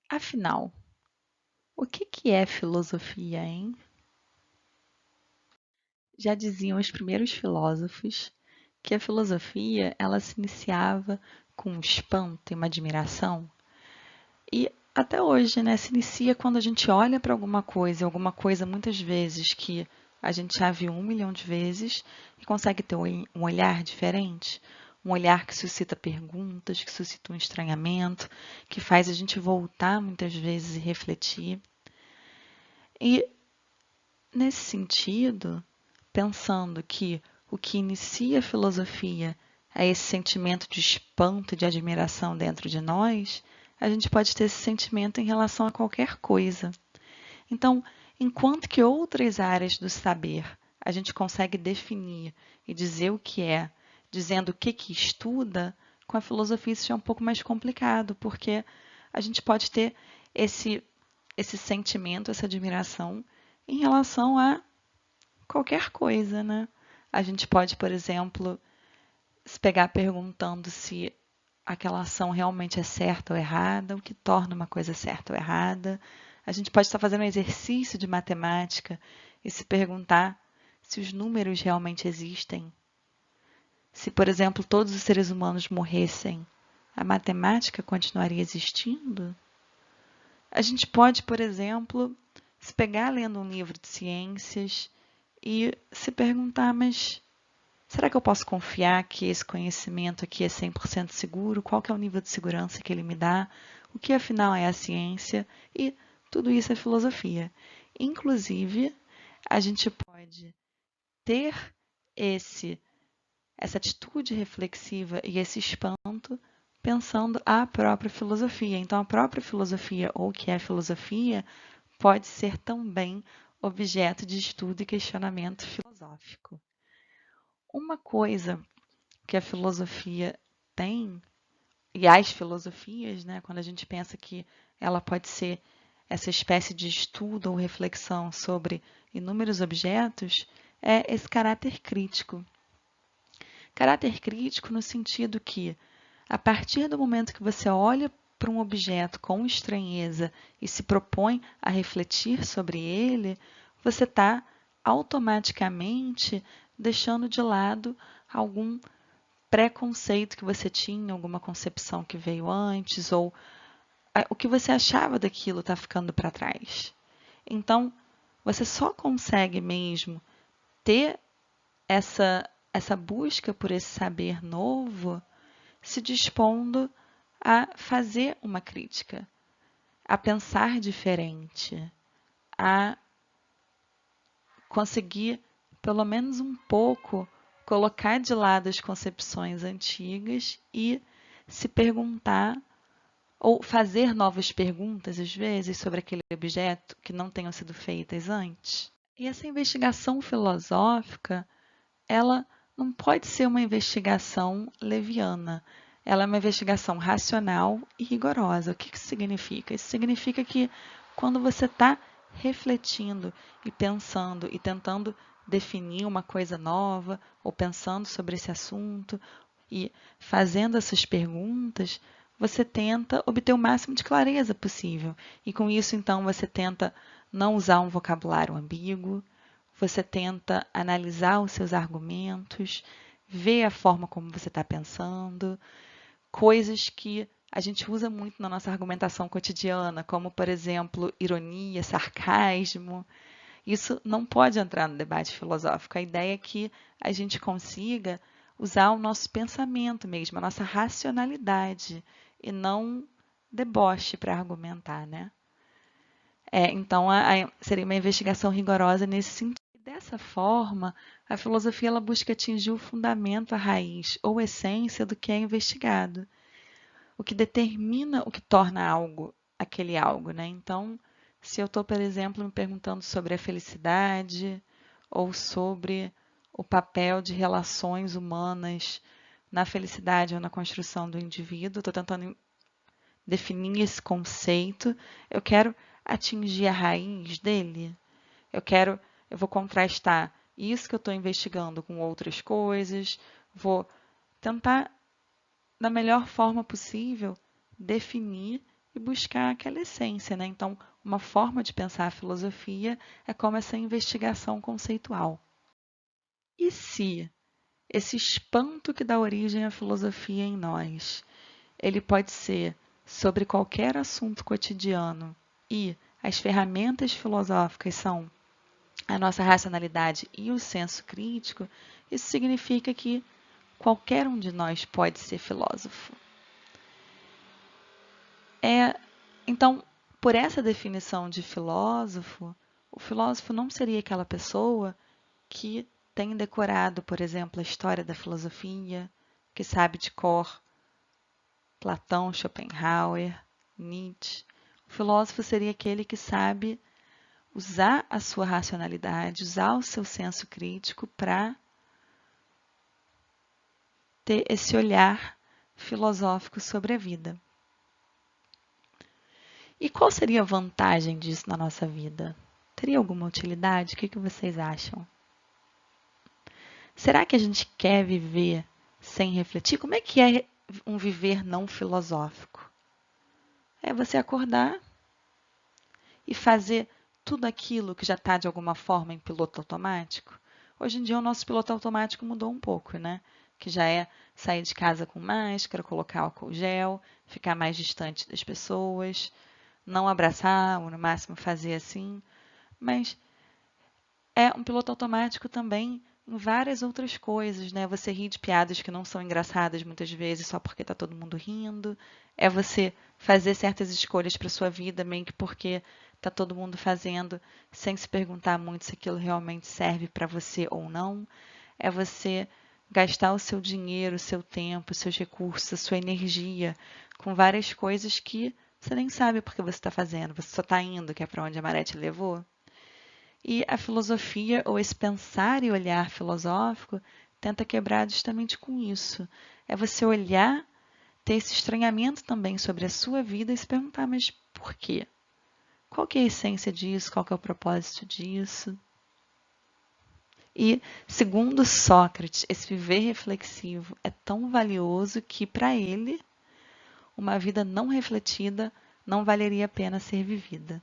Afinal, o que é filosofia, hein? Já diziam os primeiros filósofos que a filosofia ela se iniciava com um espanto e uma admiração, e até hoje, né, se inicia quando a gente olha para alguma coisa muitas vezes que a gente já viu 1 milhão de vezes e consegue ter um olhar diferente, um olhar que suscita perguntas, que suscita um estranhamento, que faz a gente voltar muitas vezes e refletir. E nesse sentido, pensando que o que inicia a filosofia é esse sentimento de espanto e de admiração dentro de nós, a gente pode ter esse sentimento em relação a qualquer coisa. Então, enquanto que outras áreas do saber a gente consegue definir e dizer o que é, dizendo o que estuda, com a filosofia isso já é um pouco mais complicado, porque a gente pode ter esse, esse sentimento, essa admiração em relação a qualquer coisa, né? A gente pode, por exemplo, se pegar perguntando se aquela ação realmente é certa ou errada, o que torna uma coisa certa ou errada. A gente pode estar fazendo um exercício de matemática e se perguntar se os números realmente existem. Se, por exemplo, todos os seres humanos morressem, a matemática continuaria existindo? A gente pode, por exemplo, se pegar lendo um livro de ciências e se perguntar, mas será que eu posso confiar que esse conhecimento aqui é 100% seguro? Qual que é o nível de segurança que ele me dá? O que afinal é a ciência? E tudo isso é filosofia. Inclusive, a gente pode ter esse essa atitude reflexiva e esse espanto pensando a própria filosofia. Então, a própria filosofia, ou o que é filosofia, pode ser também objeto de estudo e questionamento filosófico. Uma coisa que a filosofia tem, e as filosofias, né, quando a gente pensa que ela pode ser essa espécie de estudo ou reflexão sobre inúmeros objetos, é esse caráter crítico. Caráter crítico no sentido que, a partir do momento que você olha para um objeto com estranheza e se propõe a refletir sobre ele, você está automaticamente deixando de lado algum preconceito que você tinha, alguma concepção que veio antes, ou o que você achava daquilo está ficando para trás. Então, você só consegue mesmo ter essa busca por esse saber novo se dispondo a fazer uma crítica, a pensar diferente, a conseguir, pelo menos um pouco, colocar de lado as concepções antigas e se perguntar ou fazer novas perguntas, às vezes, sobre aquele objeto que não tenham sido feitas antes. E essa investigação filosófica, ela não pode ser uma investigação leviana. Ela é uma investigação racional e rigorosa. O que isso significa? Isso significa que quando você está refletindo e pensando e tentando definir uma coisa nova, ou pensando sobre esse assunto e fazendo essas perguntas, você tenta obter o máximo de clareza possível. E com isso, então, você tenta não usar um vocabulário ambíguo, você tenta analisar os seus argumentos, ver a forma como você está pensando, coisas que a gente usa muito na nossa argumentação cotidiana, como, por exemplo, ironia, sarcasmo. Isso não pode entrar no debate filosófico. A ideia é que a gente consiga usar o nosso pensamento mesmo, a nossa racionalidade, e não deboche para argumentar, né? Então, seria uma investigação rigorosa nesse sentido. Dessa forma, a filosofia ela busca atingir o fundamento, a raiz ou essência do que é investigado, o que determina o que torna algo aquele algo, né? Então, se eu estou, por exemplo, me perguntando sobre a felicidade ou sobre o papel de relações humanas na felicidade ou na construção do indivíduo, estou tentando definir esse conceito, eu quero atingir a raiz dele. Eu vou contrastar isso que eu estou investigando com outras coisas, vou tentar, da melhor forma possível, definir e buscar aquela essência, né? Então, uma forma de pensar a filosofia é como essa investigação conceitual. E se esse espanto que dá origem à filosofia em nós, ele pode ser sobre qualquer assunto cotidiano e as ferramentas filosóficas são a nossa racionalidade e o senso crítico, isso significa que qualquer um de nós pode ser filósofo. Então, por essa definição de filósofo, o filósofo não seria aquela pessoa que tem decorado, por exemplo, a história da filosofia, que sabe de cor Platão, Schopenhauer, Nietzsche. O filósofo seria aquele que sabe usar a sua racionalidade, usar o seu senso crítico para ter esse olhar filosófico sobre a vida. E qual seria a vantagem disso na nossa vida? Teria alguma utilidade? O que vocês acham? Será que a gente quer viver sem refletir? Como é que é um viver não filosófico? É você acordar e fazer tudo aquilo que já está de alguma forma em piloto automático. Hoje em dia o nosso piloto automático mudou um pouco, né? Que já é sair de casa com máscara, colocar álcool gel, ficar mais distante das pessoas, não abraçar, ou no máximo fazer assim. Mas é um piloto automático também em várias outras coisas, né? Você ri de piadas que não são engraçadas muitas vezes só porque está todo mundo rindo. É você fazer certas escolhas para sua vida, meio que porque está todo mundo fazendo, sem se perguntar muito se aquilo realmente serve para você ou não. É você gastar o seu dinheiro, o seu tempo, os seus recursos, a sua energia com várias coisas que você nem sabe por que você está fazendo. Você só está indo, que é para onde a maré te levou. E a filosofia, ou esse pensar e olhar filosófico, tenta quebrar justamente com isso. É você olhar, ter esse estranhamento também sobre a sua vida e se perguntar, mas por quê? Qual que é a essência disso? Qual que é o propósito disso? E, segundo Sócrates, esse viver reflexivo é tão valioso que, para ele, uma vida não refletida não valeria a pena ser vivida.